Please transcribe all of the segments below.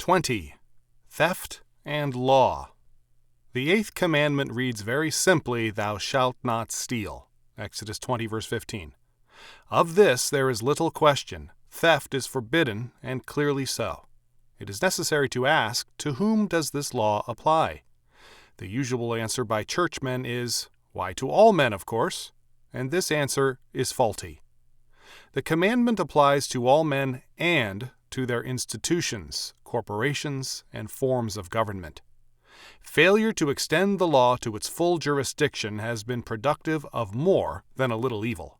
20. Theft and Law. The eighth commandment reads very simply, "Thou shalt not steal." Exodus 20, verse 15. Of this there is little question. Theft is forbidden, and clearly so. It is necessary to ask, to whom does this law apply? The usual answer by churchmen is, why, to all men, of course, and this answer is faulty. The commandment applies to all men and to their institutions, corporations, and forms of government. Failure to extend the law to its full jurisdiction has been productive of more than a little evil.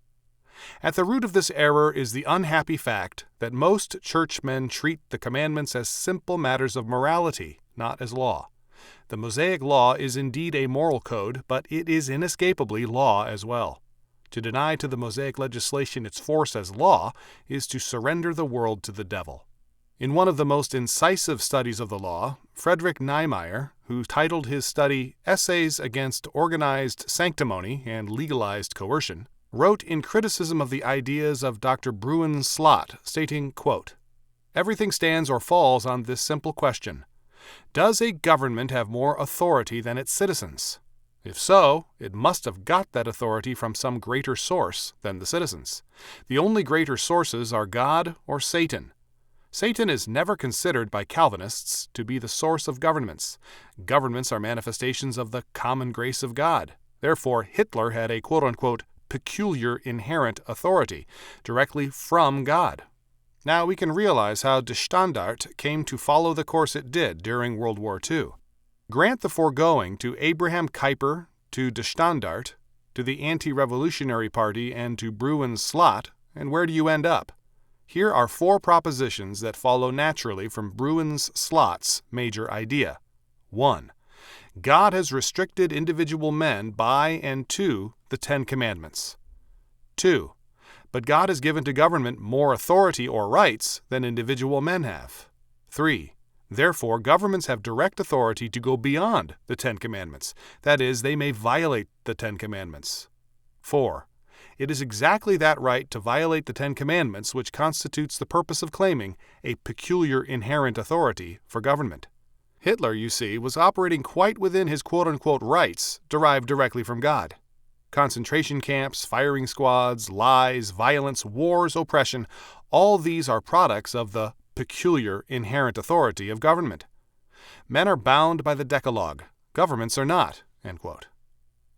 At the root of this error is the unhappy fact that most churchmen treat the commandments as simple matters of morality, not as law. The Mosaic Law is indeed a moral code, but it is inescapably law as well. To deny to the Mosaic legislation its force as law is to surrender the world to the devil. In one of the most incisive studies of the law, Friedrich Niemeyer, who titled his study Essays Against Organized Sanctimony and Legalized Coercion, wrote in criticism of the ideas of Dr. Bruin's Slot, stating, quote, "Everything stands or falls on this simple question. Does a government have more authority than its citizens? If so, it must have got that authority from some greater source than the citizens. The only greater sources are God or Satan. Satan is never considered by Calvinists to be the source of governments. Governments are manifestations of the common grace of God. Therefore, Hitler had a quote-unquote peculiar inherent authority directly from God." Now we can realize how De Standaard came to follow the course it did during World War II. Grant the foregoing to Abraham Kuyper, to De Standaard, to the Anti-Revolutionary Party, and to Bruin's Slot, and where do you end up? Here are 4 propositions that follow naturally from Bruin's Slot's major idea. 1. God has restricted individual men by and to the 10 Commandments. 2. But God has given to government more authority or rights than individual men have. 3. Therefore, governments have direct authority to go beyond the 10 Commandments. That is, they may violate the 10 Commandments. 4. It is exactly that right to violate the 10 Commandments which constitutes the purpose of claiming a peculiar inherent authority for government. Hitler, you see, was operating quite within his quote-unquote rights derived directly from God. Concentration camps, firing squads, lies, violence, wars, oppression, all these are products of the peculiar inherent authority of government. Men are bound by the Decalogue. Governments are not. End quote.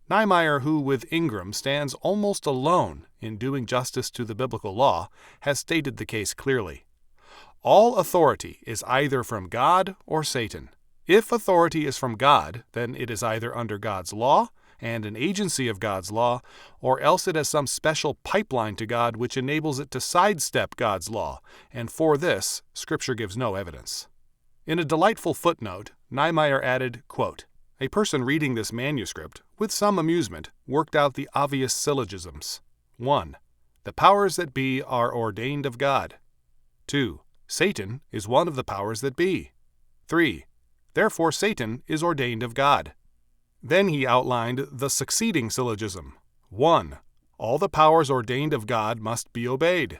Niemeyer, who with Ingram stands almost alone in doing justice to the biblical law, has stated the case clearly. All authority is either from God or Satan. If authority is from God, then it is either under God's law and an agency of God's law, or else it has some special pipeline to God which enables it to sidestep God's law, and for this, Scripture gives no evidence. In a delightful footnote, Niemeyer added, quote, "A person reading this manuscript, with some amusement, worked out the obvious syllogisms. 1. The powers that be are ordained of God. 2. Satan is one of the powers that be. 3. Therefore Satan is ordained of God." Then he outlined the succeeding syllogism. 1. All the powers ordained of God must be obeyed.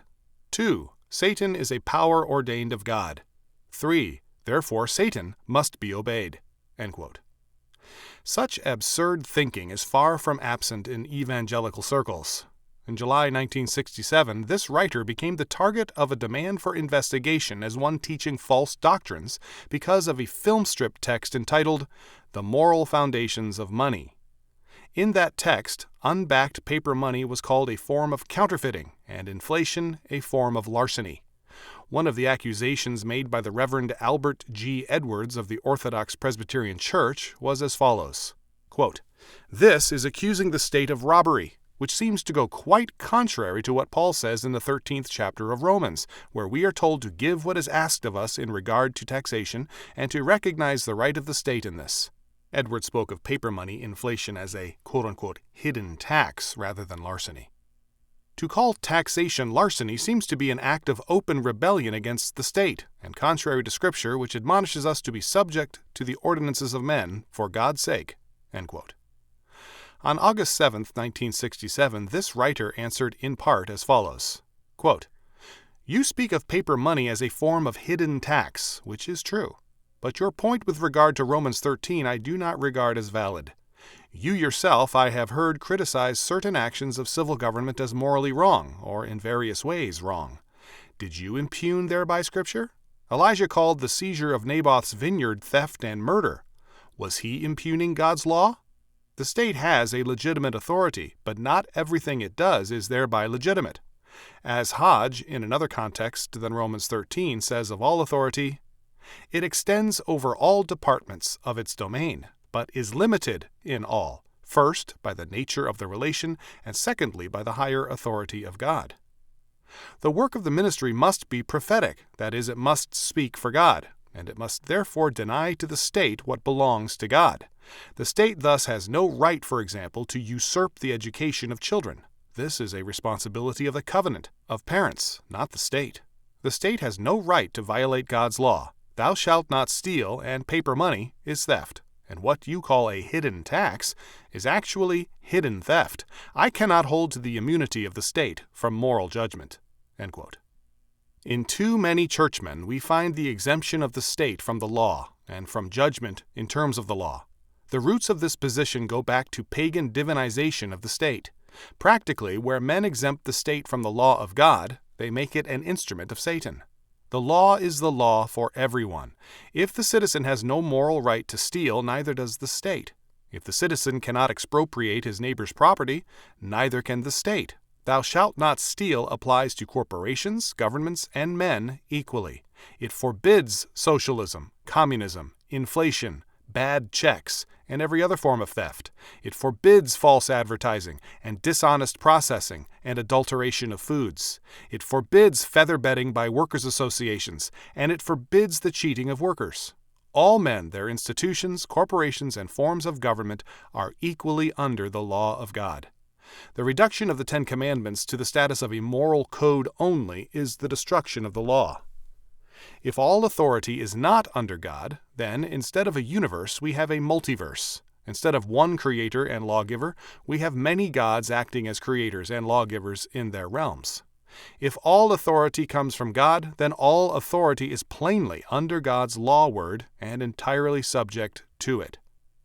2. Satan is a power ordained of God. 3. Therefore Satan must be obeyed. End quote. Such absurd thinking is far from absent in evangelical circles. In July 1967, this writer became the target of a demand for investigation as one teaching false doctrines because of a film strip text entitled "The Moral Foundations of Money." In that text, unbacked paper money was called a form of counterfeiting and inflation a form of larceny. One of the accusations made by the Reverend Albert G. Edwards of the Orthodox Presbyterian Church was as follows, quote, "This is accusing the state of robbery, which seems to go quite contrary to what Paul says in the 13th chapter of Romans, where we are told to give what is asked of us in regard to taxation and to recognize the right of the state in this." Edwards spoke of paper money inflation as a quote-unquote hidden tax rather than larceny. To call taxation larceny seems to be an act of open rebellion against the state, and contrary to Scripture, which admonishes us to be subject to the ordinances of men for God's sake. End quote. On August 7, 1967, this writer answered in part as follows, quote, You speak of paper money as a form of hidden tax, which is true. But your point with regard to Romans 13 I do not regard as valid. You yourself, I have heard, criticize certain actions of civil government as morally wrong, or in various ways wrong. Did you impugn thereby Scripture? Elijah called the seizure of Naboth's vineyard theft and murder. Was he impugning God's law? The state has a legitimate authority, but not everything it does is thereby legitimate. As Hodge, in another context than Romans 13, says of all authority, it extends over all departments of its domain, but is limited in all, first by the nature of the relation, and secondly by the higher authority of God. The work of the ministry must be prophetic, that is, it must speak for God, and it must therefore deny to the state what belongs to God. The state thus has no right, for example, to usurp the education of children. This is a responsibility of the covenant, of parents, not the state. The state has no right to violate God's law. Thou shalt not steal, and paper money is theft. And what you call a hidden tax is actually hidden theft. I cannot hold to the immunity of the state from moral judgment." End quote. In too many churchmen we find the exemption of the state from the law and from judgment in terms of the law. The roots of this position go back to pagan divinization of the state. Practically, where men exempt the state from the law of God, they make it an instrument of Satan. The law is the law for everyone. If the citizen has no moral right to steal, neither does the state. If the citizen cannot expropriate his neighbor's property, neither can the state. Thou shalt not steal applies to corporations, governments, and men equally. It forbids socialism, communism, inflation, bad checks, and every other form of theft. It forbids false advertising and dishonest processing and adulteration of foods. It forbids feather bedding by workers' associations, and it forbids the cheating of workers. All men, their institutions, corporations, and forms of government are equally under the law of God. The reduction of the Ten Commandments to the status of a moral code only is the destruction of the law. If all authority is not under God, then instead of a universe, we have a multiverse. Instead of one creator and lawgiver, we have many gods acting as creators and lawgivers in their realms. If all authority comes from God, then all authority is plainly under God's law word and entirely subject to it.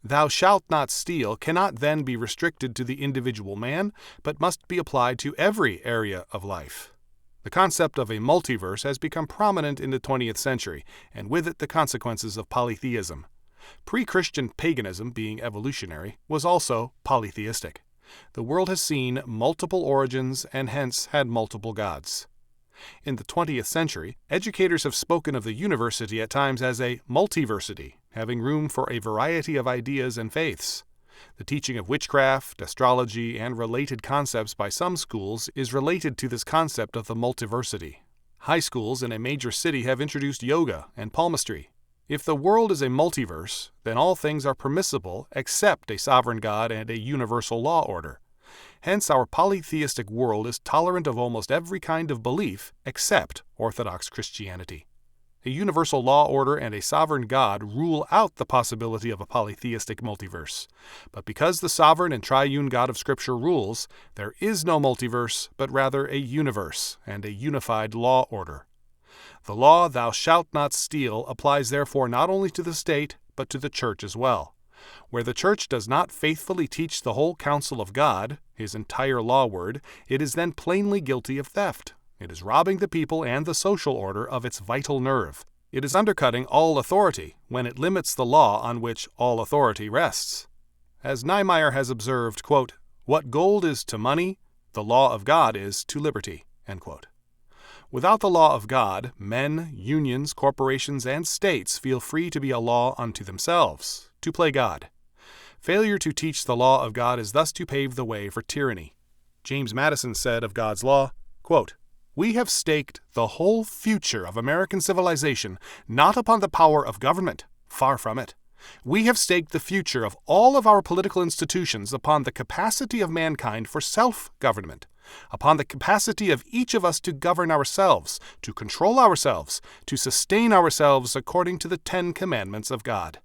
Thou shalt not steal cannot then be restricted to the individual man, but must be applied to every area of life. The concept of a multiverse has become prominent in the 20th century, and with it the consequences of polytheism. Pre-Christian paganism, being evolutionary, was also polytheistic. The world has seen multiple origins and hence had multiple gods. In the 20th century, educators have spoken of the university at times as a multiversity, having room for a variety of ideas and faiths. The teaching of witchcraft, astrology, and related concepts by some schools is related to this concept of the multiversity. High schools in a major city have introduced yoga and palmistry. If the world is a multiverse, then all things are permissible except a sovereign God and a universal law order. Hence, our polytheistic world is tolerant of almost every kind of belief except Orthodox Christianity. A universal law order and a sovereign God rule out the possibility of a polytheistic multiverse. But because the sovereign and triune God of Scripture rules, there is no multiverse, but rather a universe and a unified law order. The law, "Thou shalt not steal," applies therefore not only to the state, but to the church as well. Where the church does not faithfully teach the whole counsel of God, his entire law word, it is then plainly guilty of theft. It is robbing the people and the social order of its vital nerve. It is undercutting all authority when it limits the law on which all authority rests. As Niemeyer has observed, quote, "What gold is to money, the law of God is to liberty." End quote. Without the law of God, men, unions, corporations, and states feel free to be a law unto themselves, to play God. Failure to teach the law of God is thus to pave the way for tyranny. James Madison said of God's law, quote, "We have staked the whole future of American civilization not upon the power of government, far from it. We have staked the future of all of our political institutions upon the capacity of mankind for self-government, upon the capacity of each of us to govern ourselves, to control ourselves, to sustain ourselves according to the 10 Commandments of God."